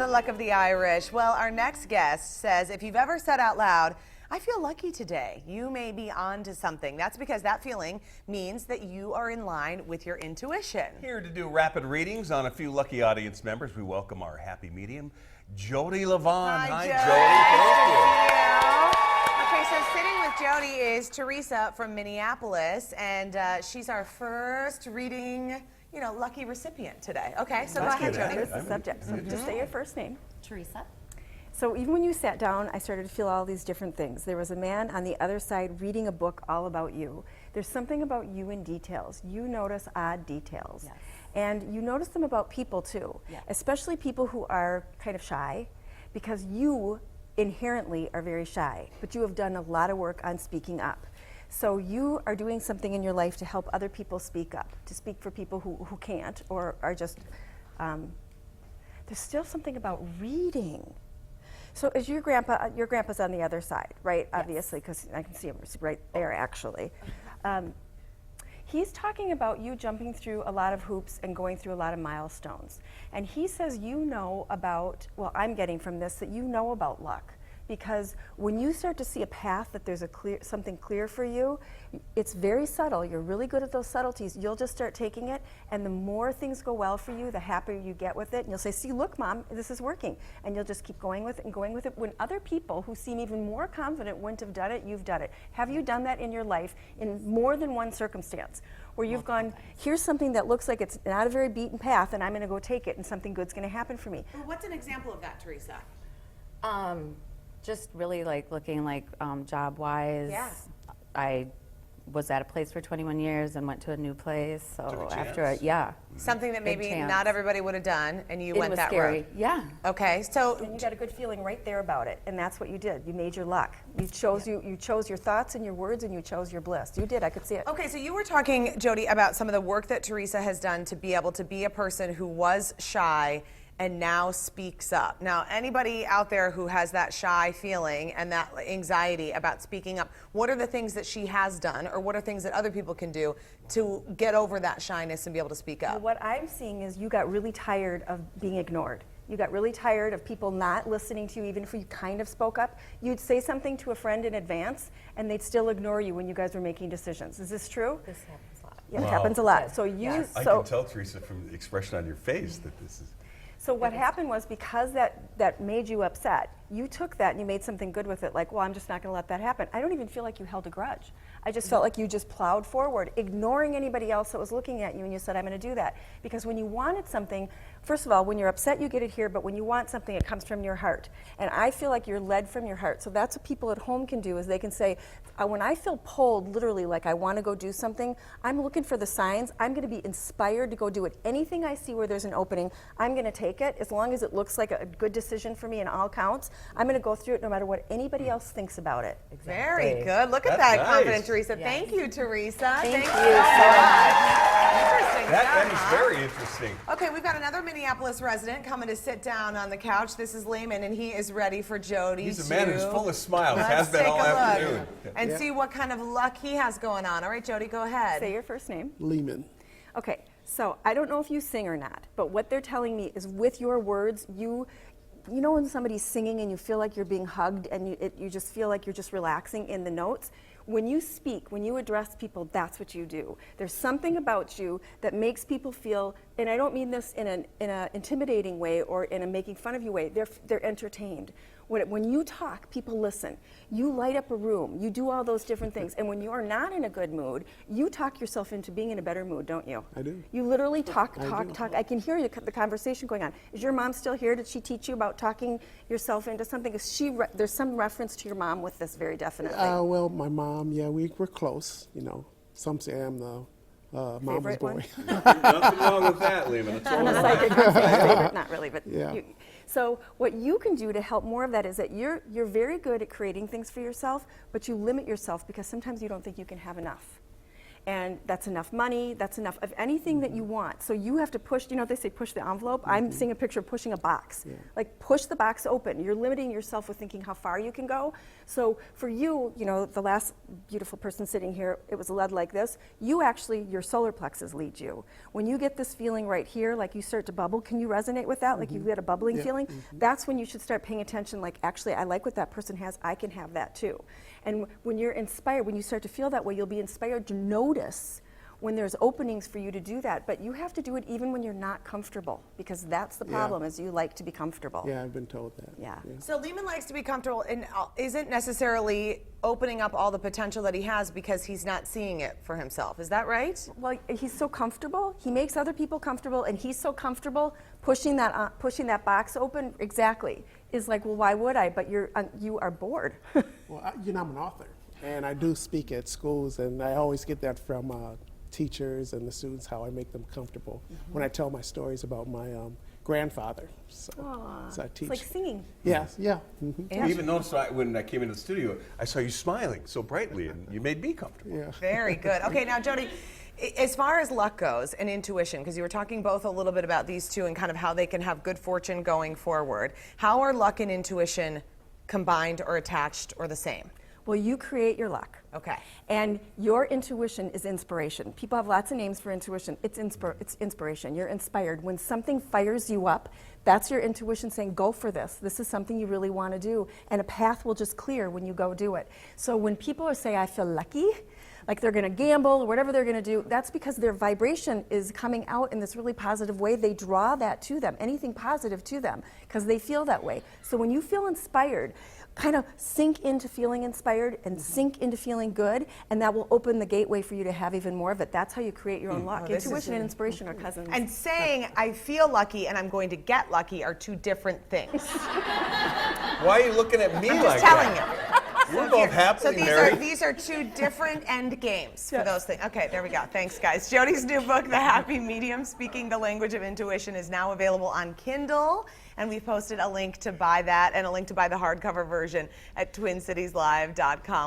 the luck of the Irish. Well, our next guest says, if you've ever said out loud, I feel lucky today, you may be on to something. That's because that feeling means that you are in line with your intuition. Here to do rapid readings on a few lucky audience members, we welcome our happy medium, Jodi Livon. Hi, Jodi. Thank you. Okay, so sitting with Jodi is Teresa from Minneapolis, and she's our first reading, lucky recipient today. Okay, so go ahead, Jodi. Here's the subject. So just say your first name. Teresa. So even when you sat down, I started to feel all these different things. There was a man on the other side reading a book all about you. There's something about you in details. You notice odd details. Yes. And you notice them about people too, Yes. especially people who are kind of shy, because you inherently are very shy, but you have done a lot of work on speaking up. So you are doing something in your life to help other people speak up, to speak for people who can't or are just, there's still something about reading. So is your grandpa's on the other side, right? Yes. Obviously, because I can see him right there actually. He's talking about you jumping through a lot of hoops and going through a lot of milestones. And he says you know about, well, I'm getting from this that you know about luck. Because when you start to see a path that there's something clear for you, it's very subtle. You're really good at those subtleties. You'll just start taking it, and the more things go well for you, the happier you get with it. And you'll say, see, look, Mom, this is working. And you'll just keep going with it and going with it. When other people who seem even more confident wouldn't have done it, you've done it. Have you done that in your life in more than one circumstance? Where you've gone, here's something that looks like it's not a very beaten path, and I'm going to go take it, and something good's going to happen for me. Well, what's an example of that, Teresa? Just really looking job-wise. Yeah. I was at a place for 21 years and went to a new place. So Took a after chance. Something that Big maybe chance. not everybody would have done, and you it went was that scary. road. Yeah. Okay, so And you got a good feeling right there about it, and that's what you did. You made your luck. You chose you chose your thoughts and your words, and you chose your bliss. You did. I could see it. okay, so you were talking, Jodi, about some of the work that Teresa has done to be able to be a person who was shy and now speaks up. Now, anybody out there who has that shy feeling and that anxiety about speaking up, what are the things that she has done, or what are things that other people can do to get over that shyness and be able to speak up? Well, what I'm seeing is you got really tired of being ignored. You got really tired of people not listening to you, even if you kind of spoke up. You'd say something to a friend in advance, and they'd still ignore you when you guys were making decisions. Is this true? This happens a lot. Yeah, Wow. it happens a lot. So you, Yes. I can tell, Teresa, from the expression on your face that this is... So what happened was, because that made you upset, you took that and you made something good with it, like, well, I'm just not going to let that happen. I don't even feel like you held a grudge. I just felt like you just plowed forward, ignoring anybody else that was looking at you, and you said, I'm going to do that. Because when you wanted something, first of all, when you're upset, you get it here, but when you want something, it comes from your heart. And I feel like you're led from your heart. So that's what people at home can do, is they can say, when I feel pulled, literally, like I want to go do something, I'm looking for the signs. I'm going to be inspired to go do it. Anything I see where there's an opening, I'm going to take it, as long as it looks like a good decision for me in all counts. I'm going to go through it no matter what anybody else thinks about it. Very good. Look at That's that nice. confident Teresa. Thank you, Teresa. Thank you so so much. Interesting That stuff, is very interesting. Okay, we've got another Minneapolis resident coming to sit down on the couch. This is Lehman, and he is ready for Jodi. He's a man who's full of smiles, Let's has been take all a look afternoon. and see what kind of luck he has going on. All right, Jodi, go ahead. Say your first name. Lehman. Okay, so I don't know if you sing or not, but what they're telling me is, with your words, you know when somebody's singing and you feel like you're being hugged and you just feel like you're just relaxing in the notes? When you speak, when you address people, that's what you do. There's something about you that makes people feel, and I don't mean this in an intimidating way or in a making fun of you way, they're entertained. When you talk, people listen. You light up a room. You do all those different things. And when you're not in a good mood, you talk yourself into being in a better mood, don't you? I do. You literally talk. do. I can hear the conversation going on. Is your mom still here? Did she teach you about talking yourself into something? Is there's some reference to your mom with this, very definitely. Well, my mom, yeah, we're close. Some say I'm the mama's Favorite boy. one? Nothing wrong with that, Lehman. It's all I'm a right. psychic. That's my favorite. Not really, but Yeah. So what you can do to help more of that is that you're very good at creating things for yourself, but you limit yourself because sometimes you don't think you can have enough. and that's enough money, that's enough of anything that you want. So you have to push, you know, they say push the envelope. I'm seeing a picture of pushing a box. Like push the box open. You're limiting yourself with thinking how far you can go. So for you, you know, the last beautiful person sitting here, it was led like this. You actually, your solar plexus leads you. When you get this feeling right here, like you start to bubble, can you resonate with that? Like you get a bubbling feeling? That's when you should start paying attention, like actually I like what that person has, I can have that too. And when you're inspired, when you start to feel that way, you'll be inspired to notice when there's openings for you to do that. But you have to do it even when you're not comfortable, because that's the problem, is you like to be comfortable. Yeah, I've been told that. Yeah. So Lehman likes to be comfortable and isn't necessarily opening up all the potential that he has because he's not seeing it for himself. Is that right? Well, he's so comfortable. He makes other people comfortable, and he's so comfortable pushing that box open. Exactly. Is like, well, why would I? But you are bored. Well, you know, I'm an author, and I do speak at schools, and I always get that from teachers and the students, how I make them comfortable when I tell my stories about my grandfather. So I teach. It's like singing. Yes, yeah. You even noticed when I came into the studio, I saw you smiling so brightly, and you made me comfortable. Yeah. Very good. Okay, now Jodi, as far as luck goes and intuition, because you were talking both a little bit about these two and kind of how they can have good fortune going forward, how are luck and intuition combined or attached or the same? Well, you create your luck. Okay. And your intuition is inspiration. People have lots of names for intuition. It's inspiration. You're inspired. When something fires you up, that's your intuition saying, go for this. This is something you really want to do. And a path will just clear when you go do it. So when people say, I feel lucky, like they're going to gamble or whatever they're going to do, that's because their vibration is coming out in this really positive way. They draw that to them, anything positive to them, because they feel that way. So when you feel inspired, kind of sink into feeling inspired and sink into feeling good, and that will open the gateway for you to have even more of it. That's how you create your own luck. Intuition and inspiration are cousins. And saying, I feel lucky and I'm going to get lucky are two different things. Why are you looking at me I'm like just telling that? you. We're both So happily these married. these are two different end games for those things. Okay, there we go. Thanks, guys. Jodi's new book, The Happy Medium, Speaking the Language of Intuition, is now available on Kindle, and we've posted a link to buy that and a link to buy the hardcover version at TwinCitiesLive.com.